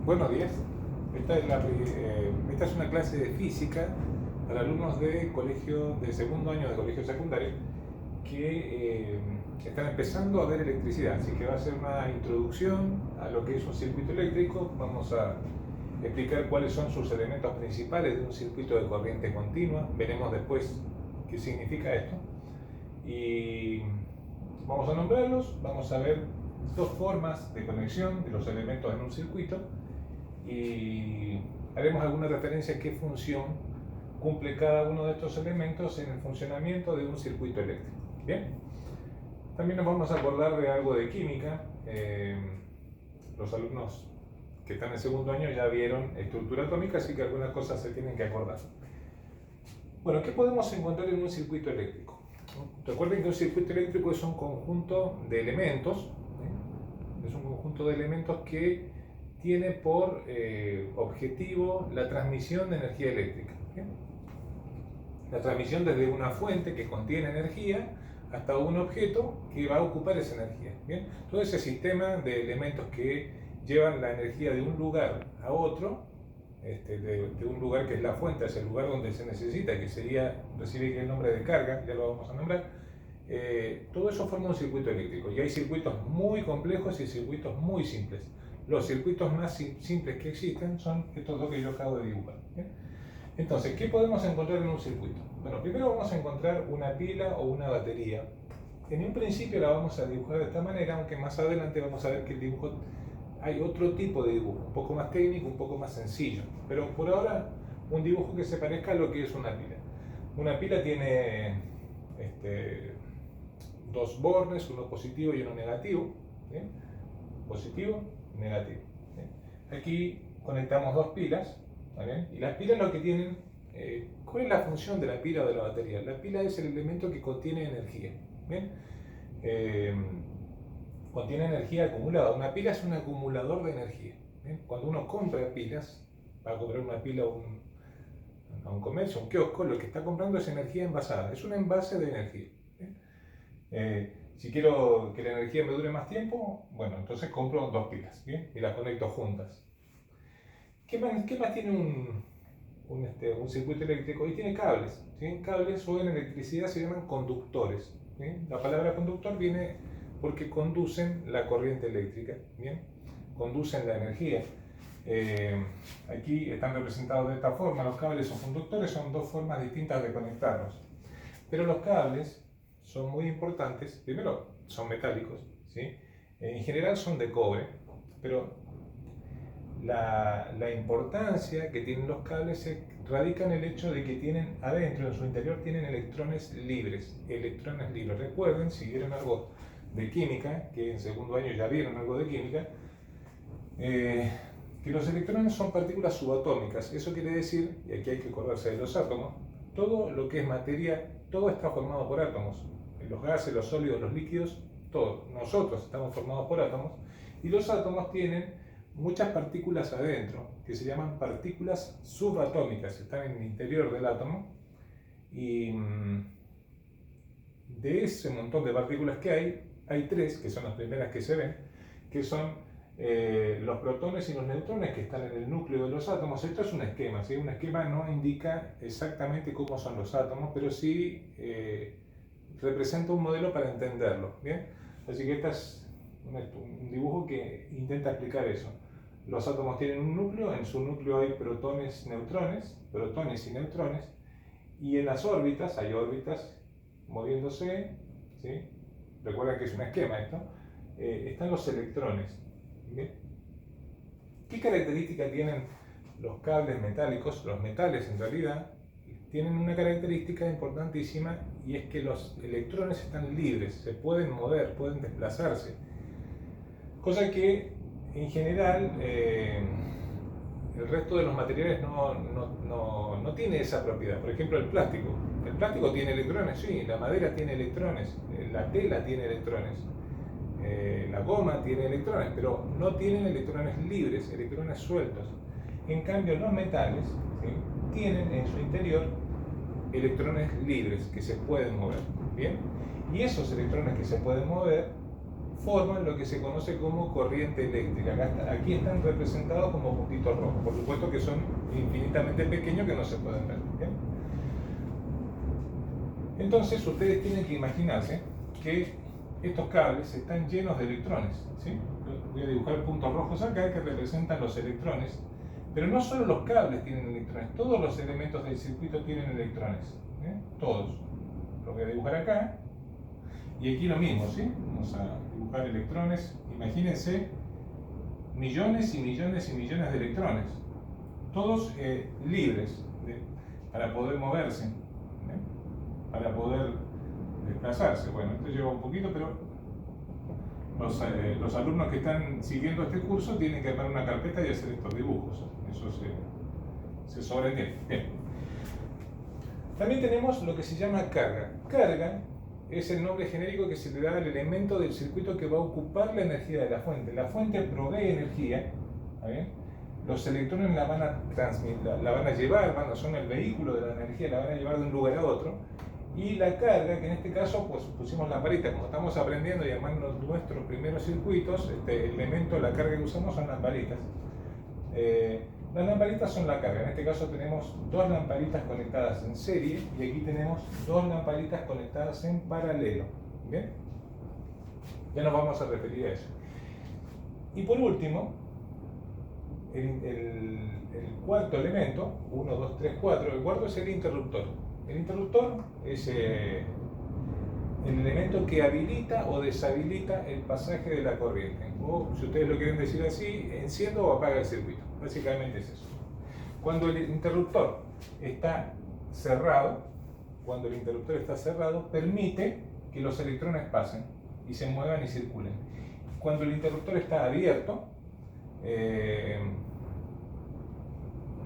Buenos días. Esta es una clase de física para alumnos de colegio, de segundo año de colegio secundario que están empezando a ver electricidad. Así que va a ser una introducción a lo que es un circuito eléctrico. Vamos a explicar cuáles son sus elementos principales de un circuito de corriente continua. Veremos después qué significa esto. Y vamos a nombrarlos. Vamos a ver dos formas de conexión de los elementos en un circuito y haremos alguna referencia a qué función cumple cada uno de estos elementos en el funcionamiento de un circuito eléctrico. Bien, también nos vamos a acordar de algo de química. Los alumnos que están en segundo año ya vieron estructura atómica, así que algunas cosas se tienen que acordar. Bueno, ¿qué podemos encontrar en un circuito eléctrico? Recuerden que un circuito eléctrico es un conjunto de elementos, es un conjunto de elementos que tiene por objetivo la transmisión de energía eléctrica. ¿Bien? La transmisión desde una fuente que contiene energía hasta un objeto que va a ocupar esa energía. ¿Bien? Todo ese sistema de elementos que llevan la energía de un lugar a otro, de un lugar que es la fuente hacia el lugar donde se necesita, que recibe el nombre de carga, ya lo vamos a nombrar. Todo eso forma un circuito eléctrico y hay circuitos muy complejos y circuitos muy simples. Los circuitos más simples que existen son estos dos que yo acabo de dibujar. ¿Bien? Entonces, ¿qué podemos encontrar en un circuito? Bueno, primero vamos a encontrar una pila o una batería. En un principio la vamos a dibujar de esta manera, aunque más adelante vamos a ver que el dibujo hay otro tipo de dibujo, un poco más técnico, un poco más sencillo. Pero por ahora, un dibujo que se parezca a lo que es una pila. Una pila tiene dos bordes, uno positivo y uno negativo. ¿Bien? Positivo, negativo. ¿Bien? Aquí conectamos dos pilas. ¿Bien? Y las pilas lo que tienen, ¿cuál es la función de la pila o de la batería? La pila es el elemento que contiene energía. ¿Bien? Contiene energía acumulada. Una pila es un acumulador de energía. ¿Bien? Cuando uno compra pilas, va a comprar una pila a un comercio, a un kiosco, lo que está comprando es energía envasada, es un envase de energía. Si quiero que la energía me dure más tiempo, bueno, entonces compro dos pilas, ¿bien? Y las conecto juntas. ¿Qué más tiene un circuito eléctrico? Y tiene cables, ¿sí? Cables o en electricidad se llaman conductores. ¿Sí? La palabra conductor viene porque conducen la corriente eléctrica, ¿bien? Conducen la energía. Aquí están representados de esta forma. Los cables o conductores son dos formas distintas de conectarlos. Pero los cables son muy importantes. Primero, son metálicos, ¿sí? En general son de cobre, pero la importancia que tienen los cables radica en el hecho de que tienen adentro, en su interior, tienen electrones libres. Electrones libres. Recuerden, si vieron algo de química, que en segundo año ya vieron algo de química, que los electrones son partículas subatómicas. Eso quiere decir, y aquí hay que acordarse de los átomos, todo lo que es materia, todo está formado por átomos. Los gases, los sólidos, los líquidos, todo. Nosotros estamos formados por átomos y los átomos tienen muchas partículas adentro, que se llaman partículas subatómicas, están en el interior del átomo, y de ese montón de partículas que hay tres, que son las primeras que se ven, que son los protones y los neutrones que están en el núcleo de los átomos. Esto es un esquema, ¿sí? Un esquema no indica exactamente cómo son los átomos, pero sí representa un modelo para entenderlo, ¿bien? Así que este es un dibujo que intenta explicar eso. Los átomos tienen un núcleo, en su núcleo hay protones y neutrones, y en las órbitas, hay órbitas moviéndose, ¿sí? Recuerda que es un esquema esto, están los electrones. ¿Bien? ¿Qué característica tienen los cables metálicos? Los metales en realidad tienen una característica importantísima y es que los electrones están libres, se pueden mover, pueden desplazarse, cosa que en general el resto de los materiales no tiene esa propiedad. Por ejemplo, el plástico tiene electrones, sí, la madera tiene electrones, la tela tiene electrones, la goma tiene electrones, pero no tienen electrones libres, electrones sueltos. En cambio, los metales, ¿sí?, tienen en su interior electrones libres que se pueden mover. ¿Bien? Y esos electrones que se pueden mover forman lo que se conoce como corriente eléctrica. Aquí están representados como puntitos rojos, por supuesto que son infinitamente pequeños que no se pueden ver. ¿Bien? Entonces ustedes tienen que imaginarse que estos cables están llenos de electrones, ¿sí? Voy a dibujar puntos rojos acá que representan los electrones, pero no solo los cables tienen electrones, todos los elementos del circuito tienen electrones, todos. Lo voy a dibujar acá, y aquí lo mismo, ¿sí? Vamos a dibujar electrones, imagínense millones y millones y millones de electrones, todos libres para poder moverse, para poder desplazarse. Bueno, esto lleva un poquito, pero los alumnos que están siguiendo este curso tienen que armar una carpeta y hacer estos dibujos. Eso se sobreentiende. Bien. También tenemos lo que se llama carga. Carga es el nombre genérico que se le da al elemento del circuito que va a ocupar la energía de la fuente. La fuente provee energía, ¿está bien? Los electrones la van a transmitir, la van a llevar, son el vehículo de la energía, la van a llevar de un lugar a otro. Y la carga, que en este caso pues pusimos lamparitas, como estamos aprendiendo y armando nuestros primeros circuitos, el elemento, la carga que usamos son lamparitas. Las lamparitas son la carga, en este caso tenemos dos lamparitas conectadas en serie y aquí tenemos dos lamparitas conectadas en paralelo. ¿Bien? Ya nos vamos a referir a eso. Y por último, el cuarto elemento, 1, 2, 3, 4, el cuarto es el interruptor. El interruptor es el elemento que habilita o deshabilita el pasaje de la corriente. O, si ustedes lo quieren decir así, enciende o apaga el circuito. Básicamente es eso. Cuando el interruptor está cerrado, permite que los electrones pasen y se muevan y circulen. Cuando el interruptor está abierto,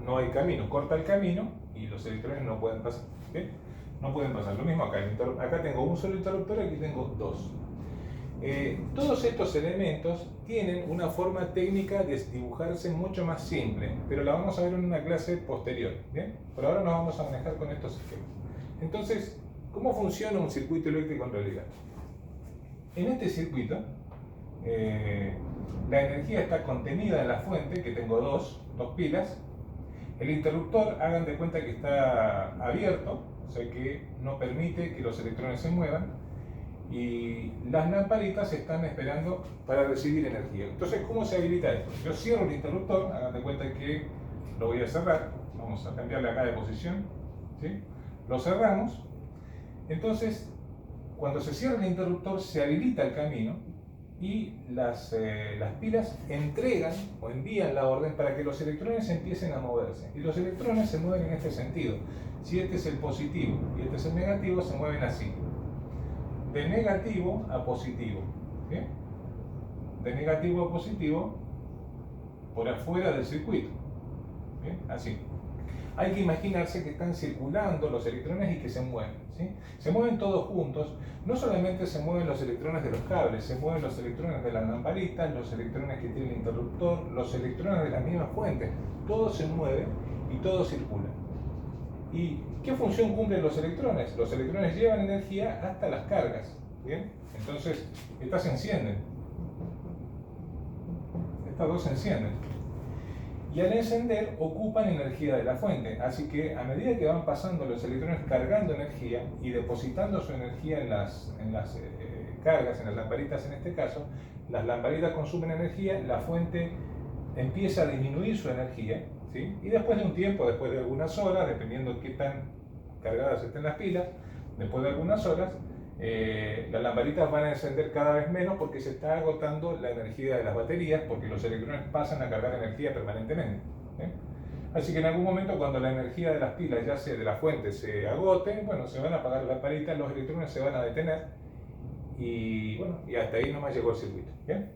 no hay camino, corta el camino y los electrones no pueden pasar. ¿Bien? No pueden pasar. Lo mismo acá. Acá tengo un solo interruptor, aquí tengo dos. Todos estos elementos tienen una forma técnica de dibujarse mucho más simple, pero la vamos a ver en una clase posterior. ¿Bien? Por ahora nos vamos a manejar con estos esquemas. Entonces, ¿cómo funciona un circuito eléctrico en realidad? En este circuito, la energía está contenida en la fuente, que tengo dos pilas. El interruptor, hagan de cuenta que está abierto, o sea que no permite que los electrones se muevan, y las lamparitas están esperando para recibir energía. Entonces, ¿cómo se habilita esto? Yo cierro el interruptor, hagan de cuenta que lo voy a cerrar, vamos a cambiarle acá de posición, ¿sí? Lo cerramos, entonces cuando se cierra el interruptor se habilita el camino y las pilas entregan o envían la orden para que los electrones empiecen a moverse. Y los electrones se mueven en este sentido. Si este es el positivo y este es el negativo, se mueven así. De negativo a positivo. ¿Bien? De negativo a positivo por afuera del circuito. ¿Bien? Así. Hay que imaginarse que están circulando los electrones y que se mueven, ¿sí? Se mueven todos juntos. No solamente se mueven los electrones de los cables, se mueven los electrones de las lamparitas, los electrones que tiene el interruptor, los electrones de las mismas fuentes. Todos se mueven y todos circulan. ¿Y qué función cumplen los electrones? Los electrones llevan energía hasta las cargas. ¿Bien? Entonces, estas se encienden. Estas dos se encienden. Y al encender ocupan energía de la fuente, así que a medida que van pasando los electrones cargando energía y depositando su energía en las cargas, en las lamparitas en este caso, las lamparitas consumen energía, la fuente empieza a disminuir su energía, ¿sí? Y después de un tiempo, después de algunas horas, dependiendo de qué tan cargadas estén las pilas, después de algunas horas, las lamparitas van a encender cada vez menos porque se está agotando la energía de las baterías, porque los electrones pasan a cargar energía permanentemente. Así que en algún momento, cuando la energía de las pilas, ya sea de la fuente, se agote, bueno, se van a apagar las lamparitas, los electrones se van a detener y bueno, y hasta ahí nomás llegó el circuito. ¿Bien?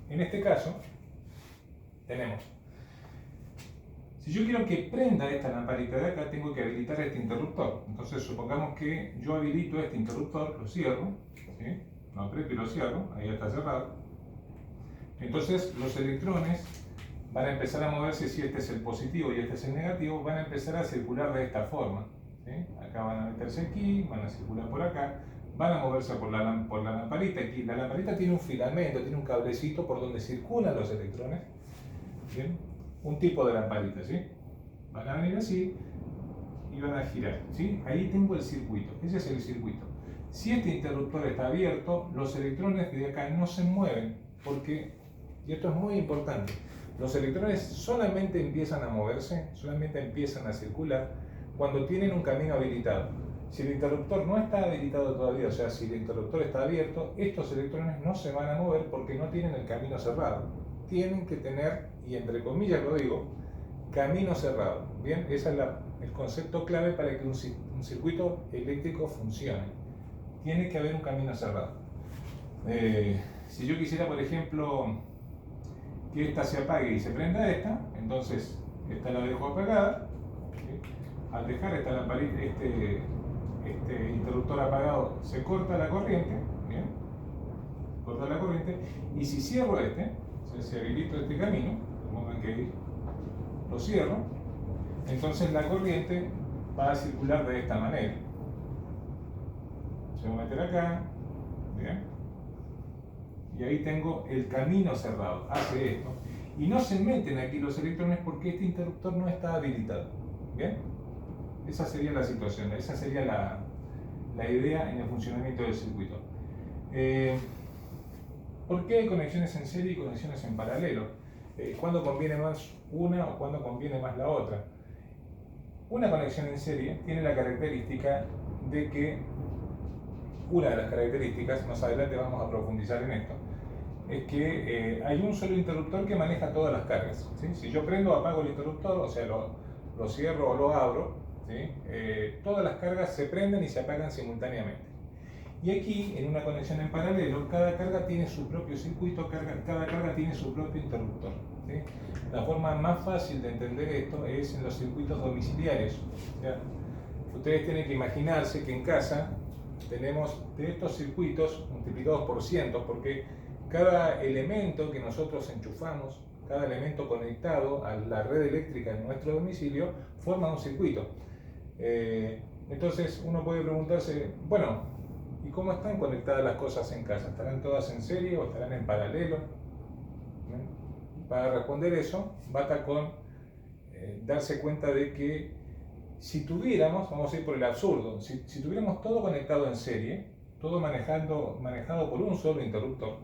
En este caso, tenemos, si yo quiero que prenda esta lamparita de acá, tengo que habilitar este interruptor. Entonces, supongamos que yo habilito este interruptor, lo cierro, ¿sí? Lo aprieto y lo cierro, ahí está cerrado. Entonces, los electrones van a empezar a moverse, si este es el positivo y este es el negativo, van a empezar a circular de esta forma, ¿sí? Acá van a meterse aquí, van a circular por acá, van a moverse por la lamparita. Aquí la lamparita tiene un filamento, tiene un cablecito por donde circulan los electrones. ¿Bien? Un tipo de lamparita, ¿sí? Van a venir así y van a girar, ¿sí? Ahí tengo el circuito, ese es el circuito. Si este interruptor está abierto, los electrones de acá no se mueven, porque, y esto es muy importante, los electrones solamente empiezan a moverse, solamente empiezan a circular cuando tienen un camino habilitado. Si el interruptor no está habilitado todavía, o sea, si el interruptor está abierto, estos electrones no se van a mover porque no tienen el camino cerrado. Tienen que tener, y entre comillas lo digo, camino cerrado. Bien, ese es el concepto clave para que un circuito eléctrico funcione. Tiene que haber un camino cerrado. Si yo quisiera, por ejemplo, que esta se apague y se prenda esta, entonces esta la dejo apagada. ¿Sí? Al dejar esta lamparita, este interruptor apagado, se corta la corriente. ¿Bien? Corta la corriente. Y si cierro o sea, si habilito este camino, supongan que lo cierro, entonces la corriente va a circular de esta manera. Se va a meter acá, ¿bien? Y ahí tengo el camino cerrado, hace esto. Y no se meten aquí los electrones porque este interruptor no está habilitado, ¿bien? Esa sería la situación, esa sería la idea en el funcionamiento del circuito. ¿Por qué hay conexiones en serie y conexiones en paralelo? ¿Cuándo conviene más una o cuándo conviene más la otra? Una conexión en serie tiene la característica de que, una de las características, más adelante vamos a profundizar en esto, es que hay un solo interruptor que maneja todas las cargas, ¿sí? Si yo prendo o apago el interruptor, o sea, lo cierro o lo abro, ¿sí? Todas las cargas se prenden y se apagan simultáneamente. Y aquí, en una conexión en paralelo, cada carga tiene su propio circuito, cada carga tiene su propio interruptor, ¿sí? La forma más fácil de entender esto es en los circuitos domiciliarios. ¿Ya? Ustedes tienen que imaginarse que en casa tenemos de estos circuitos multiplicados por cientos, porque cada elemento que nosotros enchufamos, cada elemento conectado a la red eléctrica en nuestro domicilio, forma un circuito. Entonces uno puede preguntarse, bueno, ¿y cómo están conectadas las cosas en casa? ¿Estarán todas en serie o estarán en paralelo? Para responder eso, basta con darse cuenta de que si tuviéramos, vamos a ir por el absurdo, si tuviéramos todo conectado en serie, todo manejado por un solo interruptor,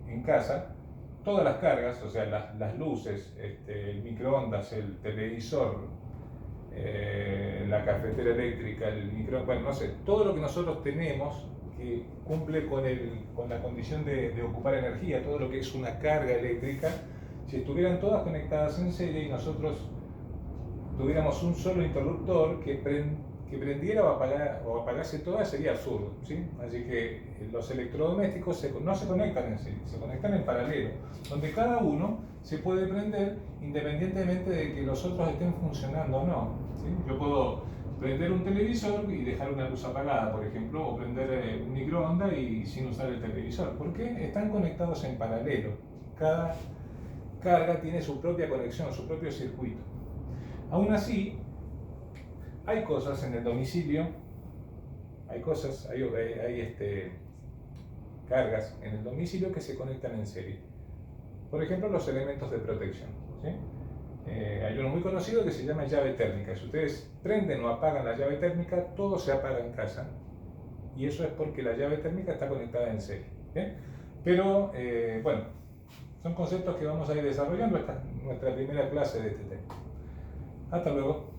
en casa, todas las cargas, o sea, las luces, el microondas, el televisor, la cafetera eléctrica, el microondas, bueno, no sé, todo lo que nosotros tenemos que cumple con la condición de ocupar energía, todo lo que es una carga eléctrica, si estuvieran todas conectadas en serie y nosotros tuviéramos un solo interruptor que prendiera o apagase todas, sería absurdo, ¿sí? Así que los electrodomésticos no se conectan en serie, se conectan en paralelo, donde cada uno se puede prender independientemente de que los otros estén funcionando o no, ¿sí? Yo puedo prender un televisor y dejar una luz apagada, por ejemplo, o prender un microondas y sin usar el televisor, porque están conectados en paralelo. Cada carga tiene su propia conexión, su propio circuito. Aún así, hay cosas en el domicilio, hay cargas en el domicilio que se conectan en serie. Por ejemplo, los elementos de protección, ¿sí? Hay uno muy conocido que se llama llave térmica. Si ustedes prenden o apagan la llave térmica, todo se apaga en casa. Y eso es porque la llave térmica está conectada en serie, ¿bien? Pero, bueno, son conceptos que vamos a ir desarrollando. Esta es nuestra primera clase de este tema. Hasta luego.